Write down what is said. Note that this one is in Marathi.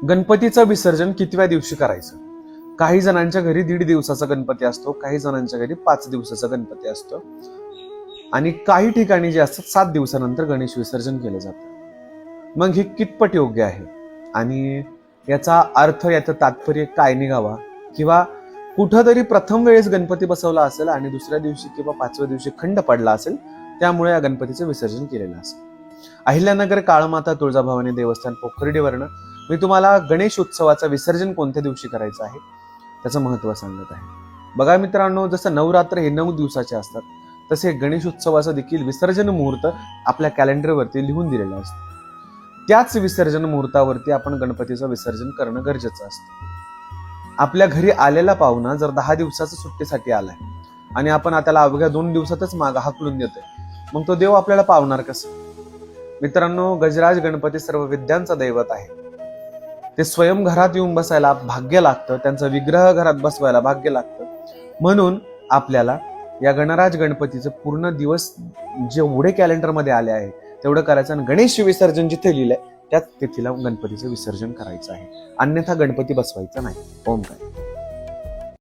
गणपतीचं विसर्जन कितव्या दिवशी करायचं? काही जणांच्या घरी 1.5 दिवसाचा गणपती असतो, काही जणांच्या घरी 5 दिवसाचा गणपती असतो आणि काही ठिकाणी जे असतात 7 दिवसानंतर गणेश विसर्जन केलं जातं. मग हे कितपत योग्य आहे आणि याचा अर्थ, याचं तात्पर्य काय निघावा, किंवा कुठंतरी प्रथम वेळेस गणपती बसवला असेल आणि दुसऱ्या दिवशी किंवा 5व्या दिवशी खंड पडला असेल, त्यामुळे या गणपतीचं विसर्जन केलेलं असेल. अहिल्यानगर काळमाता तुळजाभवानी देवस्थान पोखर्डीवरनं मी तुम्हाला गणेश उत्सवाचं विसर्जन कोणत्या दिवशी करायचं आहे त्याचं महत्त्व सांगत आहे. बघा मित्रांनो, जसं नवरात्र हे 9 दिवसाचे असतात, तसे गणेश उत्सवाचं देखील विसर्जन मुहूर्त आपल्या कॅलेंडरवरती लिहून दिलेलं असतं. त्याच विसर्जन मुहूर्तावरती आपण गणपतीचं विसर्जन करणं गरजेचं असतं. आपल्या घरी आलेला पाहुणा जर 10 दिवसाच्या सुट्टीसाठी आलाय आणि आपण त्याला अवघ्या 2 दिवसातच मागं हाकलून देतोय, मग तो देव आपल्याला पावणार कसं? मित्रांनो, गजराज गणपती सर्व विद्यांचा दैवत आहे. ते स्वयं घरात येऊन बसायला भाग्य लागतं, त्यांचा विग्रह घरात बसवायला भाग्य लागतं. म्हणून आपल्याला या गणराज गणपतीचं पूर्ण दिवस जेवढे कॅलेंडरमध्ये आले आहे तेवढं करायचं आणि गणेश विसर्जन जिथे लिहिलंय त्याच तिथीला गणपतीचं विसर्जन करायचं आहे. अन्यथा गणपती बसवायचा नाही. ओम काय.